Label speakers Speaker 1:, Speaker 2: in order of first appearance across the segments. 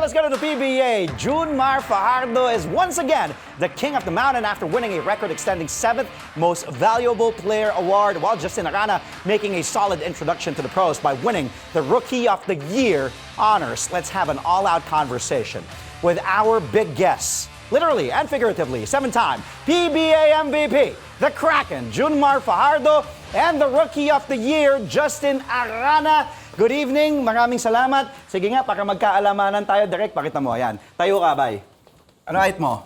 Speaker 1: let's go to the PBA. Junmar Fajardo is once again the king of the mountain after winning a record-extending 7th Most Valuable Player award, while Justin Arana making a solid introduction to the pros by winning the Rookie of the Year honors. Let's have an all-out conversation with our big guests. Literally and figuratively, 7-time PBA MVP, the Kraken, Junmar Fajardo, and the Rookie of the Year, Justin Arana. Good evening, maraming salamat. Sige nga, para magkaalamanan tayo, direct, pakita mo. Ayan, tayo ka, bay. Ano height mo?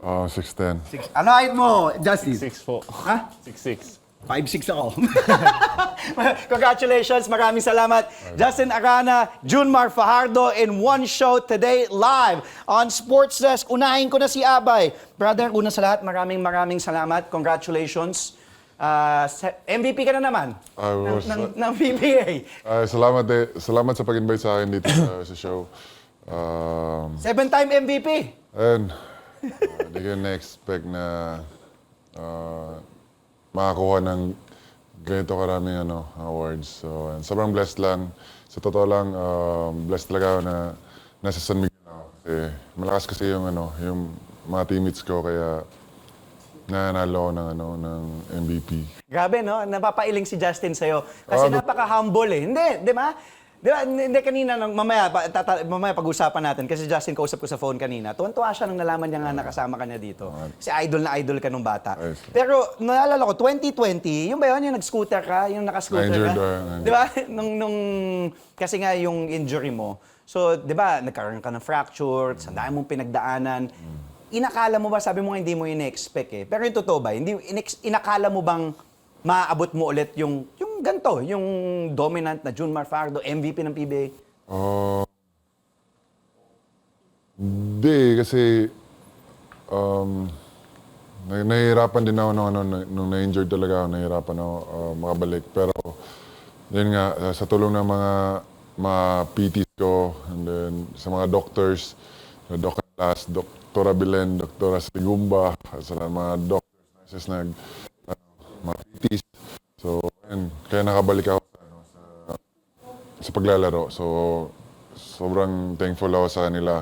Speaker 2: 6'10".
Speaker 1: Ano height mo, Justin?
Speaker 3: 6 po.
Speaker 1: Ha?
Speaker 3: 6'6".
Speaker 1: 5'6" ako. Congratulations, maraming salamat. Justin Arana, Junmar Fajardo in one show today live on Sports Desk. Unahin ko na si Abay. Brother, una sa lahat, maraming salamat. Congratulations. MVP ka na naman ng PBA.
Speaker 2: Salamat sa pag-invite sa akin dito sa show.
Speaker 1: 7-time MVP.
Speaker 2: And hindi ko na-expect na makakuha ng ganito karaming awards. So, sobrang blessed lang. Sa totoo lang, blessed talaga ako na nasa San Miguel ako. Kasi malakas kasi yung mga teammates ko, kaya nanalo ako ng MVP.
Speaker 1: Grabe, no? Napapailing si Justin sa'yo. Kasi napaka-humble eh. Hindi, di ba? Di ba? Hindi kanina, mamaya pag-usapan natin, kasi Justin kausap ko sa phone kanina, tuwan-tuwa siya nung nalaman niya nga nakasama ka niya dito. Kasi idol na idol ka nung bata. Pero naalala ko, 2020, yung ba yun, yung nag-scooter ka, yung naka-scooter ka? Di ba? Kasi nga yung injury mo. So, di ba, nagkaroon ka ng fracture, sa dami mong pinagdaanan. Inakala mo ba, sabi mo hindi mo in-expect eh. Pero yung totoo ba, inakala mo bang maaabot mo ulit yung ganito, yung dominant na Junmar Fajardo, MVP ng PBA?
Speaker 2: Hindi, kasi nahihirapan din ako nung na-injured talaga ako, nahihirapan ako makabalik. Pero yun nga, sa tulong ng mga PTs ko, and then sa mga doctors, Doc Las, Dr. Belen, Dr. Sigumba, sa mga doctors, nurses, mga PTs. So, kaya nakabalik ako sa paglalaro. So, sobrang thankful ako sa kanila.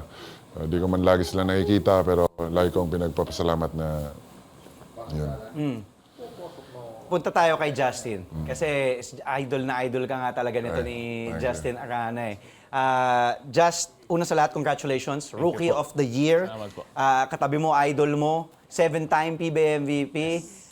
Speaker 2: Di ko man lagi sila nakikita, pero lagi kong pinagpapasalamat na yun.
Speaker 1: Punta tayo kay Justin. Kasi idol na idol ka nga talaga nito ni Justin Arana eh. Una sa lahat, congratulations. Rookie of the Year. Katabi mo, idol mo. 7-time PBA MVP.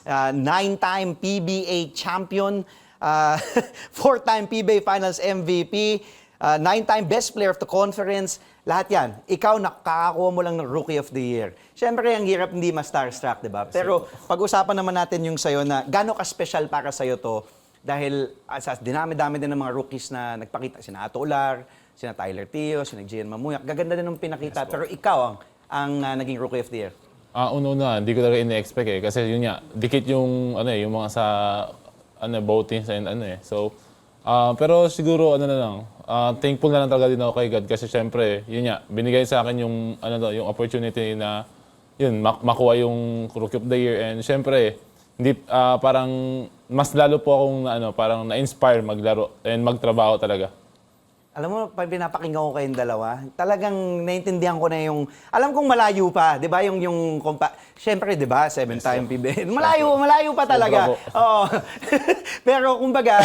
Speaker 1: 9-time PBA champion. 4-time PBA Finals MVP. 9-time Best Player of the Conference. Lahat yan. Ikaw, nakakakuha mo lang ng Rookie of the Year. Siyempre, ang hirap hindi ma-starstruck, di ba? Pero pag-usapan naman natin yung sa'yo na gano'n ka-special para sa'yo to dahil sa dinami-dami din ng mga rookies na nagpakita. Sina Ato Ular, sina Tyler Tio, sina Gian Mamuyak. Gaganda din ng pinakita. Pero ikaw ang naging Rookie of the Year.
Speaker 3: Una, hindi ko talaga in-expect eh. Kasi yun nga, dikit yung, yung mga sa voting and So, pero siguro, na lang, thankful na lang talaga din ako kay God. Kasi syempre, yun nga, binigay sa akin yung, yung opportunity na, yun, makuha yung Rookie of the Year. And syempre, hindi, parang, mas lalo po akong, parang na-inspire maglaro and magtrabaho talaga.
Speaker 1: Alam mo, pag pinapakinggan ko kayong dalawa, talagang naintindihan ko na yung, alam kong malayo pa, di ba? Siyempre, di ba? 7-time PBA. Malayo pa talaga. Oo. Pero, kumbaga,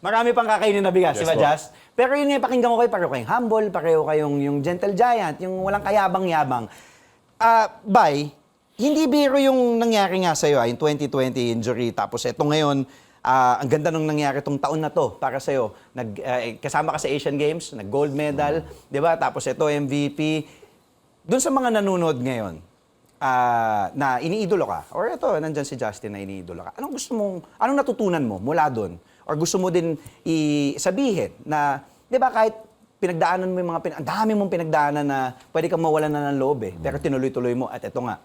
Speaker 1: marami pang kakainin na bigas, di ba, Jazz? Pero yun nga, pakinggan ko kayo, pareho kayong humble, pareho kayong yung gentle giant, yung walang kayabang-yabang. Bay, hindi biro yung nangyari nga sa'yo, yung 2020 injury, tapos eto ngayon, ang ganda nung nangyari tong taon na to para sa'yo. Kasama ka sa Asian Games, nag-gold medal, di ba? Tapos ito, MVP. Doon sa mga nanonood ngayon, na iniidolo ka, or ito, nandyan si Justin na iniidolo ka, anong natutunan mo mula doon? Or gusto mo din sabihin na, di ba, kahit pinagdaanan mo yung ang dami mong pinagdaanan na pwede kang mawalan na ng loob eh, pero tinuloy-tuloy mo, at ito nga.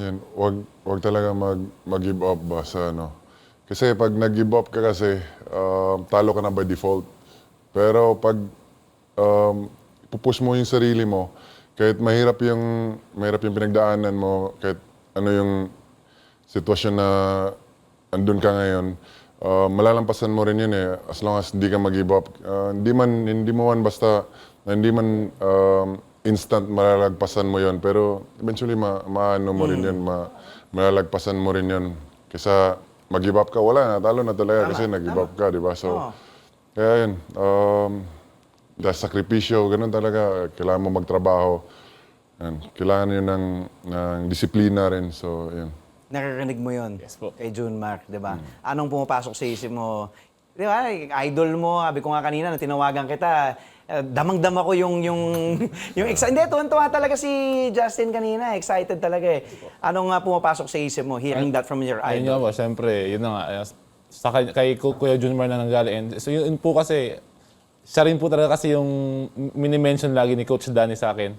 Speaker 2: Yan, wag talaga mag-give up ba sa Kasi pag nag-give up ka kasi, talo ka na by default. Pero pag pupush mo yung sarili mo, kahit mahirap yung pinagdaanan mo, kahit ano yung sitwasyon na andun ka ngayon, malalampasan mo rin yun eh, as long as hindi ka mag-give up. Hindi mo man basta na hindi man instant malalagpasan mo yon, pero eventually maano mo rin yun, malalagpasan mo rin yun. Kaysa mag-give up ka, wala, natalo na talaga kasi nag-give up ka, di ba? So, kaya yun, dahil sakripisyo, ganun talaga, kailangan mo magtrabaho. Yan. Kailangan yun ng disiplina rin, so yun.
Speaker 1: Naririnig mo yon
Speaker 3: Yes po.
Speaker 1: kay June Mark, di ba? Anong pumapasok sa isip mo? Di ba, idol mo, sabi ko nga kanina, nung tinawagan kita, damang-dama ko yung excited. Hindi, tuwan-tuwa talaga si Justin kanina. Excited talaga eh. Anong pumapasok sa isip mo, hearing that from your
Speaker 3: Ayun nga
Speaker 1: idol?
Speaker 3: po, syempre, yun na nga. Kay Kuya Junmar na nanggaling. So yun po kasi, siya rin po talaga kasi yung mini-mention lagi ni Coach Danny sa akin.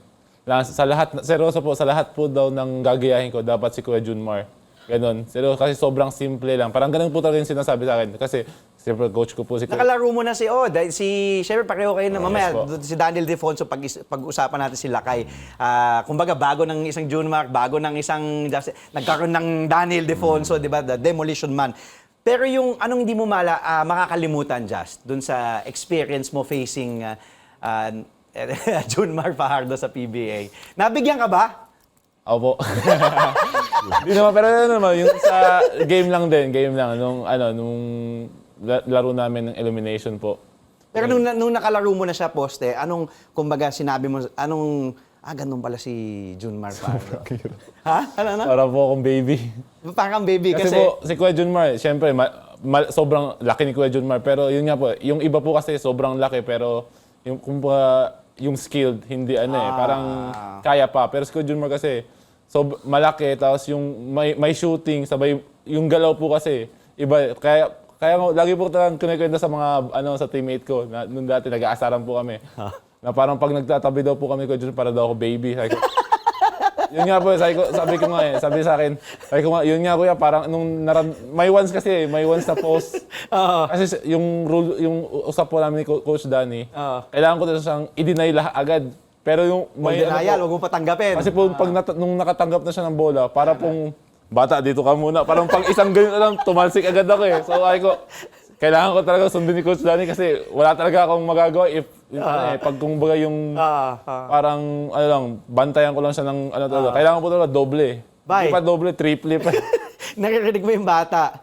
Speaker 3: Sa lahat, seryoso po, sa lahat po daw ng gagayahin ko, dapat si Kuya Junmar. Ganon. Seryoso, kasi sobrang simple lang. Parang ganun po talaga yung sinasabi sa akin. Kasi, siyempre, coach ko po si Kuya.
Speaker 1: Nakalaro mo na si siyempre pareho kayo na mamaya,
Speaker 3: yes po.
Speaker 1: si Daniel Defonso, pag-usapan natin si Lakay. Kumbaga, bago ng isang June Mark, bago ng isang Justin, nagkaroon ng Daniel Defonso, di ba, the Demolition Man. Pero yung anong hindi mo makakalimutan, Just, dun sa experience mo facing June Mark Fajardo sa PBA. Nabigyan ka ba?
Speaker 3: Opo. Di naman, pero ano naman, yung sa game lang din, nung laro namin ng elimination po.
Speaker 1: Pero nung nakalaro mo na siya poste, anong, kumbaga, sinabi mo, ganun pala si June Mark Fajardo. Ha? Ano?
Speaker 3: Para po akong baby.
Speaker 1: Parang baby
Speaker 3: Kasi
Speaker 1: kasi.
Speaker 3: po, si Kuya Junmar, syempre, sobrang laki ni Kuya Junmar. Pero yun nga po, yung iba po kasi sobrang laki, pero yung, kumbaga, yung skilled, hindi parang kaya pa. Pero si Kuya Junmar kasi, malaki, tapos yung may shooting, sabay, yung galaw po kasi, iba. Kaya lagi po talagang kinikwento sa mga, sa teammate ko, na nung dati nag-aasaran po kami. Na parang pag nagtatabi daw po kami, Kuya Junmar, para daw ako baby. Sabi ko, yun nga po, sabi sa akin, yun nga kuya, parang may once sa post. Kasi yung rule, yung usap po namin ni Coach Danny, kailangan ko talaga siyang i-deny agad. Pero yung
Speaker 1: May denial, huwag mo patanggapin.
Speaker 3: kasi po, nung nakatanggap na siya ng bola, para pong, bata, dito ka muna. Parang pang isang ganyan alam, tumalsik agad ako eh. So, kailangan ko talaga sundin ni Coach Danny kasi wala talaga akong magagawa pag kumbaga yung parang bantayan ko lang siya ng kailangan ko talaga doble.
Speaker 1: Bye.
Speaker 3: Hindi pa doble, triple pa.
Speaker 1: Naririnig mo yung bata.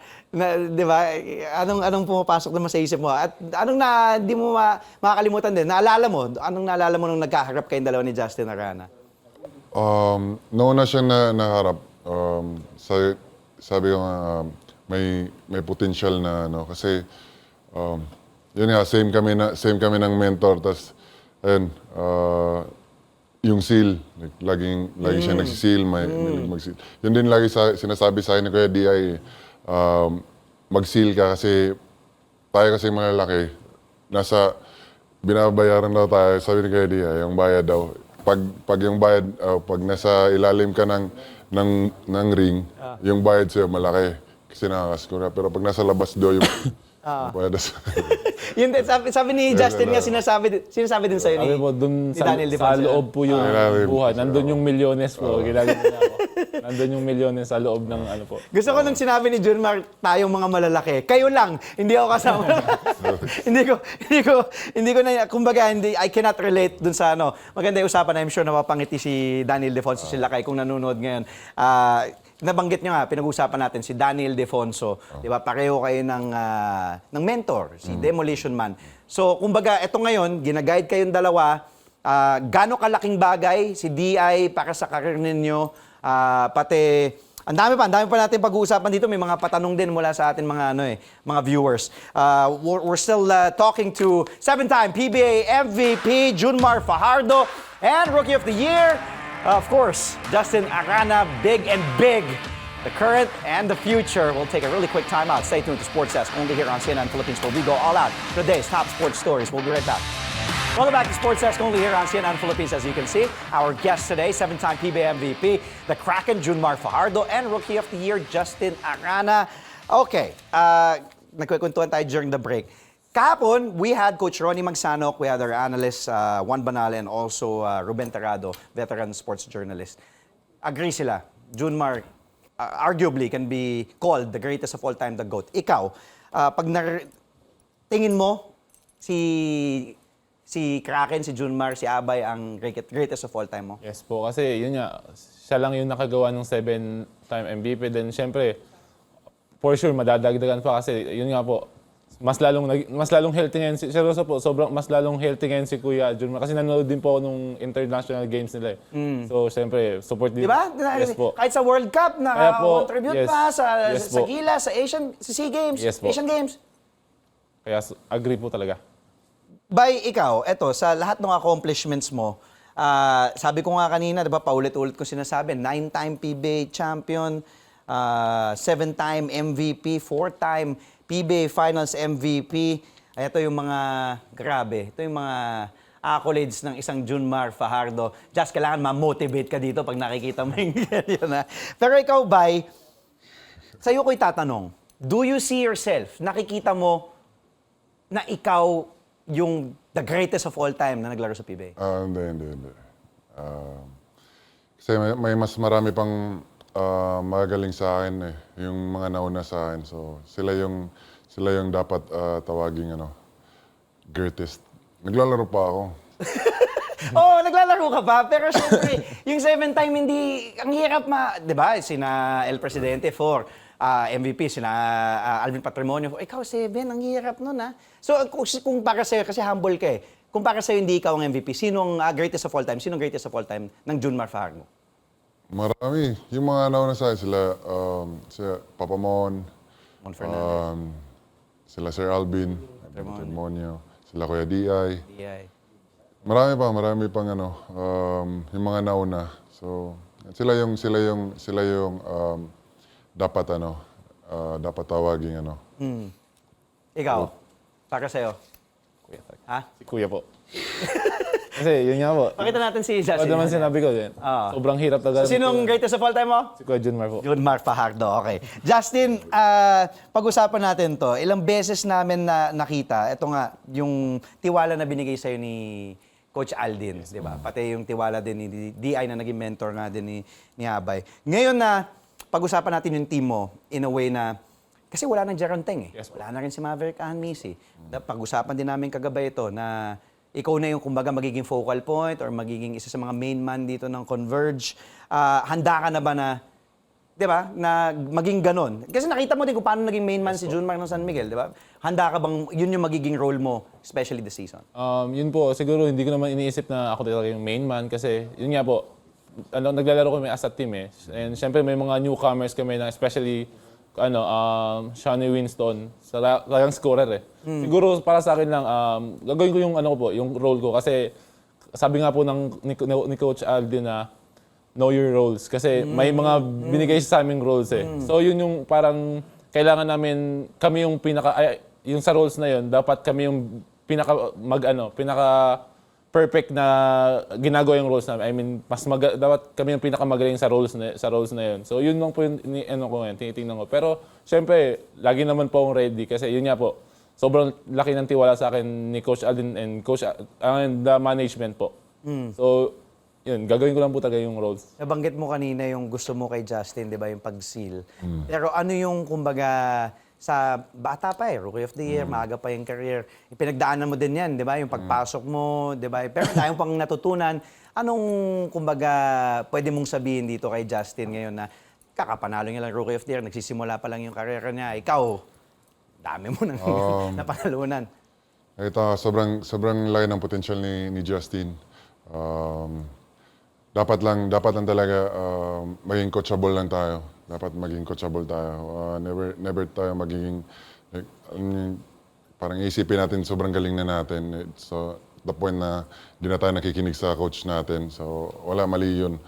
Speaker 1: Di ba? Anong pumapasok naman sa isip mo? At anong di mo makakalimutan din? Anong naalala mo nung nagkaharap kayong dalawa ni Justin Arana?
Speaker 2: Noon na siya naharap, sabi ko nga, may potential na kasi yun nga, same kami ng mentor, tas ayun, yung seal, lagi siya nagsisil, may mag-seal. Yun din lagi sinasabi sa akin ni Kuya D.I. Mag-seal ka kasi tayo kasi malalaki, binabayaran daw tayo, sabi ni Kuya D.I., yung bayad daw. Pag yung bayad, pag nasa ilalim ka ng ring, yung bayad sa'yo malaki. Kasi nakakaskura. Pero pag nasa labas do, yung bayad
Speaker 1: Yun din, sabi ni Justin nga, sinasabi din sa'yo
Speaker 3: Sabi po,
Speaker 1: ni
Speaker 3: dun
Speaker 1: Daniel
Speaker 3: sa
Speaker 1: Defonso.
Speaker 3: loob po yung
Speaker 2: Ilalim.
Speaker 3: buhay. Nandun yung milyones po. Ginagawa niya ako. Nandun yung milyones sa loob ng po.
Speaker 1: Gusto ko nung sinabi ni June Mark, tayong mga malalaki. Kayo lang, hindi ako kasama. hindi ko na, kumbaga, I cannot relate dun sa Maganda yung usapan, I'm sure napapangiti si Daniel Defonso, si Lakay, kung nanonood ngayon. Nabanggit niyo nga, pinag-usapan natin si Daniel Defonso. Di ba? Pareho kayo ng mentor, si Demolition Man. So, kumbaga, eto ngayon, ginaguide kayong dalawa. Gaano kalaking bagay si DI para sa karir ninyo? Pati, ang dami pa natin pag-uusapan dito. May mga patanong din mula sa atin mga viewers. We're still talking to 7-time PBA MVP Junmar Fajardo and Rookie of the Year, of course, Justin Arana, big and big. The current and the future. We'll take a really quick time out. Stay tuned to Sports Desk only here on CNN Philippines, where we go all out for today's top sports stories. We'll be right back. Welcome back to Sports Desk only here on CNN Philippines. As you can see, our guest today, 7-time PBA MVP, the Kraken, Junmar Fajardo, and Rookie of the Year, Justin Arana. Okay, nagkukwentuhan tayo during the break. Kahapon, we had Coach Ronnie Magsanok, we had our analyst, Juan Banal, and also Ruben Terrado, veteran sports journalist. Agree sila. Junmar, arguably, can be called the greatest of all time, the GOAT. Ikaw, pag tingin mo, si si Kraken, si Junmar, si Abay ang greatest of all time mo?
Speaker 3: Yes po, kasi yun nga, siya lang yung nakagawa ng 7-time MVP. Then syempre, for sure, madadagdagan pa kasi yun nga po, mas lalong healthy ngayon seryoso po, mas lalong healthy ngayon si Kuya Junmar kasi nanonood din po ako nung international games nila eh. So syempre, support din.
Speaker 1: Di ba?
Speaker 3: Yes po.
Speaker 1: Kahit sa World Cup,
Speaker 3: Kaya po,
Speaker 1: naka-contribute
Speaker 3: yes.
Speaker 1: pa sa
Speaker 3: Yes
Speaker 1: sa
Speaker 3: po.
Speaker 1: Gilas, sa SEA Games,
Speaker 3: Yes po.
Speaker 1: Asian Games.
Speaker 3: Kaya agree po talaga.
Speaker 1: By ikaw, eto, sa lahat ng accomplishments mo, sabi ko nga kanina, di ba, paulit-ulit ko sinasabi, 9-time PBA champion, 7-time MVP, 4-time PBA Finals MVP. Ito yung mga, grabe, ito yung mga accolades ng isang Junmar Fajardo. Just kailangan ma-motivate ka dito pag nakikita mo yung ganyan. Pero ikaw, Bay, sa'yo ko'y tatanong, do you see yourself, nakikita mo na ikaw yung the greatest of all time na naglaro sa PBA?
Speaker 2: Hindi. Kasi may mas marami pang magagaling sa akin eh, yung mga nauna sa akin. So sila yung dapat tawaging greatest. Naglalaro pa ako.
Speaker 1: Oo, naglalaro ka pa. Pero syempre, yung 7-time hindi, ang hirap di ba? Sina El Presidente 4, MVP, sina Alvin Patrimonio 4. Ikaw 7, ang hirap nun ha. So kung para sa'yo, kasi humble ka eh, kung para sa'yo hindi ikaw ang MVP, sino ang greatest of all time? Sino ang greatest of all time ng Junmar Fajardo?
Speaker 2: Marami. Yung mga nauna sa akin, sila Papa Mon,
Speaker 1: Mon Fernandez.
Speaker 2: sila Sir Alvin, Patrimonio, sila Kuya D.I.
Speaker 1: DI.
Speaker 2: Marami pang yung mga nauna. So, sila yung dapat dapat tawaging
Speaker 1: Ikaw, para sa'yo.
Speaker 3: Kuya, talaga.
Speaker 1: Ha?
Speaker 3: Si Kuya po. Kasi yun nga po.
Speaker 1: Pakita natin si
Speaker 3: Ano
Speaker 1: Justin.
Speaker 3: naman sinabi ko din.
Speaker 1: Ah.
Speaker 3: Sobrang hirap talaga.
Speaker 1: So, sinong greatest of all time mo?
Speaker 3: Si Kuya Junmar po.
Speaker 1: Junmar Fajardo, okay. Justin, pag-usapan natin to. Ilang beses namin na nakita, ito nga, yung tiwala na binigay sa'yo ni Coach Aldin, di ba? Pati yung tiwala din ni DI na naging mentor nga din ni Abay. Ngayon na, pag-usapan natin yung team mo in a way na, kasi wala nang Jeron Teng eh.
Speaker 3: Yes,
Speaker 1: Wala na rin si Maverick Anmisi. Pag-usapan din namin kagabay ito na ikaw na yung kumbaga magiging focal point or magiging isa sa mga main man dito ng Converge. Handa ka na ba na, di ba, na maging ganon? Kasi nakita mo din kung paano naging main man si Junmar ng San Miguel, di ba? Handa ka bang yun yung magiging role mo, especially this season?
Speaker 3: Yun po, siguro hindi ko naman iniisip na ako talaga yung main man kasi yun nga po, naglalaro kami as a team eh. And syempre may mga newcomers kami na especially Shawnee Winston, talagang scorer eh. Siguro para sa akin lang, gagawin ko yung yung role ko kasi sabi nga po ni Coach Aldin na know your roles kasi may mga binigay sa aming roles eh. So yun yung parang kailangan namin, kami yung yung sa roles na yun, dapat kami yung pinaka perfect na ginagawa yung roles namin. I mean, dapat kami yung pinakamagaling sa roles na yun. So yun lang po yung tinitingnan ko. Pero syempre, lagi naman po akong ready kasi yun nga po, sobrang laki ng tiwala sa akin ni Coach Aldin and and the management po. So yun, gagawin ko lang po talaga yung roles.
Speaker 1: Nabanggit mo kanina yung gusto mo kay Justin, di ba, yung pag-seal. Pero ano yung, kumbaga, sa bata pa eh, Rookie of the Year, maaga pa yung career. Pinagdaanan mo din yan, di ba? Yung pagpasok mo, di ba? Pero tayong pang natutunan. Anong, kumbaga, pwede mong sabihin dito kay Justin ngayon na kakapanalo niya lang Rookie of the Year, nagsisimula pa lang yung career niya. Ikaw, dami mo nang napanalunan.
Speaker 2: Ito, sobrang laki ng potential ni Justin. Dapat lang talaga maging coachable lang tayo. Dapat maging coachable tayo. Never tayo magiging parang isipin natin sobrang galing na natin. So the point na di na tayo nakikinig sa coach natin. So wala, mali yun.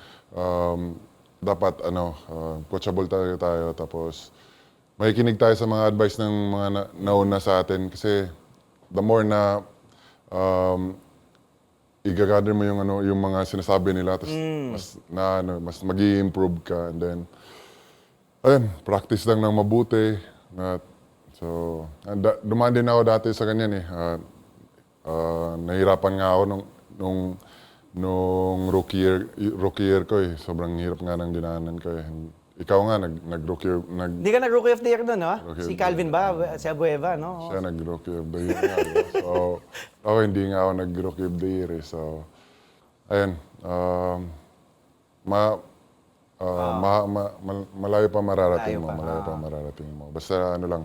Speaker 2: Dapat coachable tayo tapos makikinig tayo sa mga advice ng mga nauna sa atin kasi the more na i-gather mo yung mga sinasabi nila tapos mas magi-improve ka and then practice lang ng mabuti. Dumaan din ako dati sa ganyan eh. Nahirapan nga ako nung rookie year ko eh. Sobrang hirap nga ng dinaanan ko eh. ikaw nga, nag-rookie,
Speaker 1: Hindi ka nag-Rookie of the Year doon, no?
Speaker 2: Rookie
Speaker 1: Si
Speaker 2: of the
Speaker 1: Calvin ba? Si Abueva, no?
Speaker 2: siya nag-rookie of the year nga. So, ako hindi nga ako nag-rookie of the year eh. So, ayun. Malayo pa mararating mo. Malayo pa mararating mo. Basta ano lang,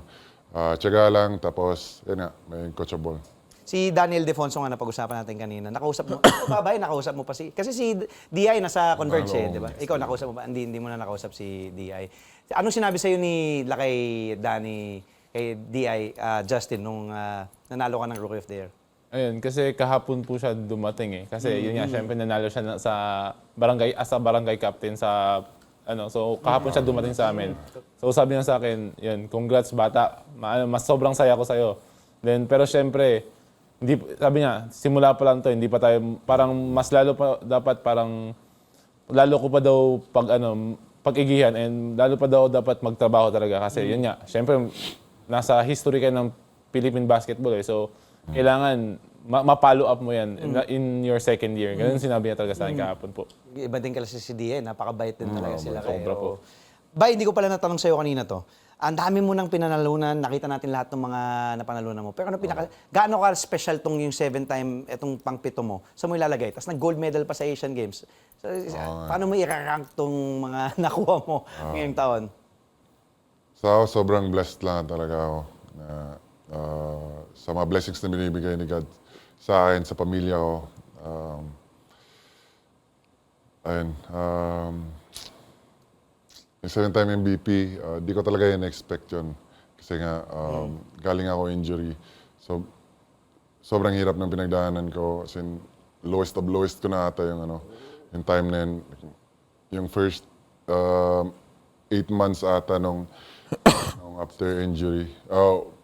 Speaker 2: tiyaga lang, tapos, yun nga, may coachable.
Speaker 1: Si Daniel Defonso nga napag-usapan natin kanina. Nakausap mo, ito ba ba? Nakausap mo pa si... Kasi si DI nasa Converge eh, di ba? Ikaw nakausap mo ba? Hindi mo na nakausap si DI. Anong sinabi sa'yo ni kay Danny, kay DI, Justin, nung nanalo ka ng Rookie of the Year?
Speaker 3: Ayun, kasi kahapon po siya dumating eh. Kasi yun nga, syempre nanalo siya sa barangay, as a barangay captain sa so kahapon siya dumating sa amin. So sabi niya sa akin, yun, congrats bata, mas sobrang saya ko sa'yo. Then, pero syempre, hindi, sabi niya, simula pa lang to, hindi pa tayo, parang mas lalo pa dapat parang, lalo ko pa daw pag-igihan and lalo pa daw dapat magtrabaho talaga. Kasi yun nga, syempre, nasa history ka ng Philippine basketball eh. So, kailangan ma-follow up mo yan in your second year. Ganun sinabi niya talaga sa akin kahapon po.
Speaker 1: Iba din kasi si DI, napakabait din talaga sila.
Speaker 3: sobra po.
Speaker 1: Bay, hindi ko pala natanong sa'yo kanina to. Ang dami mo nang pinanalunan, nakita natin lahat ng mga napanalunan mo. Pero gaano ka special tong yung 7-time, itong pang-pito mo, sa mo ilalagay? Tapos nag-gold medal pa sa Asian Games. So, paano mo i-rank tong mga nakuha mo ngayong taon?
Speaker 2: So, sobrang blessed lang talaga ako na sa mga blessings na binibigay ni God sa akin, sa pamilya ko. Yung 7-time MVP, di ko talaga in-expect yun. Kasi nga, galing ako injury. So, sobrang hirap ng pinagdaanan ko. As in, lowest of lowest ko na ata yung time na yun. Yung first 8 months ata nung after injury,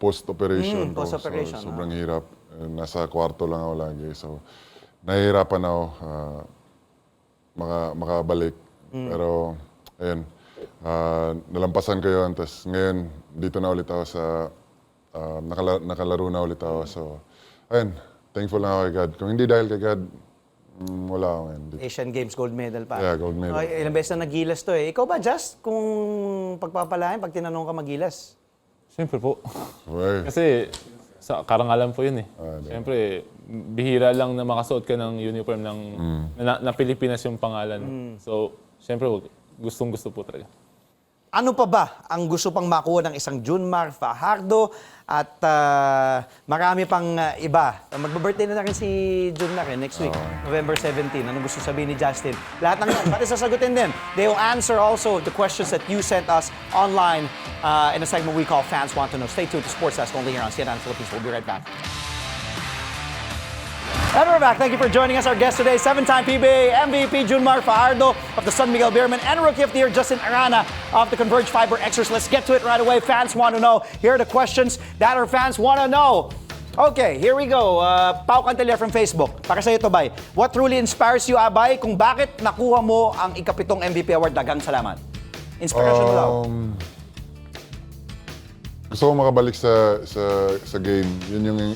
Speaker 2: post-operation ko.
Speaker 1: Post-operation,
Speaker 2: So, sobrang hirap. Nasa kwarto lang ako lagi. So, nahihirapan ako makabalik. Pero, ayun, nalampasan ko yun. Tapos ngayon, dito na ulit ako sa, nakalaro na ulit ako. So, ayun, thankful lang ako kay God. Kung hindi dahil kay God, wala ako ngayon.
Speaker 1: Asian Games gold medal pa.
Speaker 2: Yeah, gold medal.
Speaker 1: Okay, ilang beses na nagilas to eh. Ikaw ba, Just, kung pagpapalain, pag tinanong ka magilas?
Speaker 3: Siyempre po.
Speaker 2: Okay.
Speaker 3: Kasi sa karangalan po yun eh. Siyempre, bihira lang na makasuot ka ng uniform ng na Pilipinas yung pangalan. So, siyempre, gustong-gusto po talaga.
Speaker 1: Ano pa ba ang gusto pang makuha ng isang Junmar Fajardo at marami pang iba? Magbe-birthday na rin si Junmar next week, November 17. Anong gusto sabihin ni Justin? Lahat ng yan, pati sasagutin din. They will answer also the questions that you sent us online in a segment we call Fans Want to Know. Stay tuned to Sports Desk only here on CNN Philippines. We'll be right back. And we're back. Thank you for joining us. Our guest today, 7-time PBA MVP Junmar Fajardo of the San Miguel Beermen and Rookie of the Year Justin Arana of the Converge Fiber Xers. Let's get to it right away. Fans want to know. Here are the questions that our fans want to know. Okay, here we go. Pau Cantiller from Facebook. Para sa ito, Bay. What truly inspires you, Abay, kung bakit nakuha mo ang ikapitong MVP award? Dagang salamat. Inspiration mo daw.
Speaker 2: Gusto ko makabalik sa game. Yun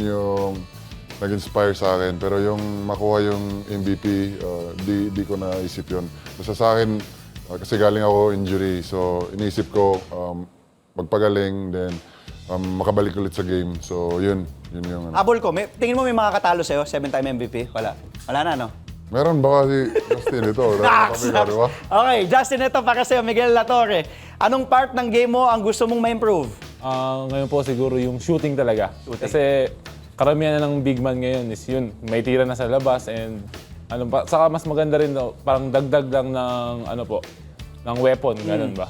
Speaker 2: yung nag-inspire sa akin. Pero yung makuha yung MVP, di ko naisip yun. Basta sa akin, kasi galing ako injury. So, iniisip ko magpagaling, then makabalik ulit sa game. So, yun yung
Speaker 1: Abol ko, tingin mo may mga katalo sa'yo, 7-time MVP? Wala. Wala na, no?
Speaker 2: Meron ba kasi Justin ito?
Speaker 1: Okay, Justin, ito para sa'yo, Miguel Latorre. Anong part ng game mo ang gusto mong ma-improve?
Speaker 3: Ngayon po siguro yung shooting talaga. Kasi karamihan na ng big man ngayon is yun, may tira na sa labas and saka mas maganda rin parang dagdag lang ng ng weapon, ganun ba?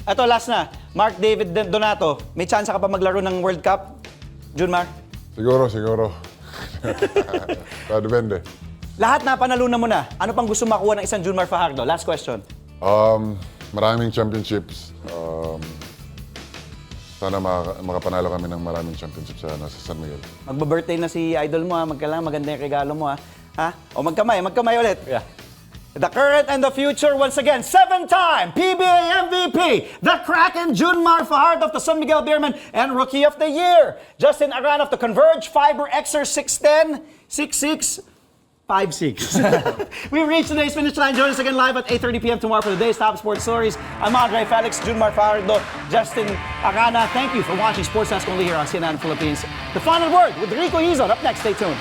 Speaker 1: Ito, last na. Mark David Donato, may chance ka pa maglaro ng World Cup? Junmar?
Speaker 2: Siguro. Depende.
Speaker 1: Lahat na panalunan mo na. Ano pang gusto makuha ng isang Junmar Fajardo? Last question.
Speaker 2: Maraming championships. Sana makapanalo kami ng maraming championships sa San Miguel.
Speaker 1: Magbe-birthday na si idol mo, ha? Maganda yung regalo mo, ha? O magkamay ulit.
Speaker 3: Yeah.
Speaker 1: The current and the future, once again, 7-time PBA MVP, the Kraken Junmar Fajardo of the San Miguel Beermen and Rookie of the Year, Justin Arana of the Converge Fiber Xer 6'10", 6'6", 5'6". We've reached today's finish line. Join us again live at 8:30 p.m. tomorrow for the day's top sports stories. I'm Andre Felix, Junmar Fajardo, Justin Acana. Thank you for watching Sports Desk only here on CNN Philippines. The final word with Rico Hizon. Up next, stay tuned.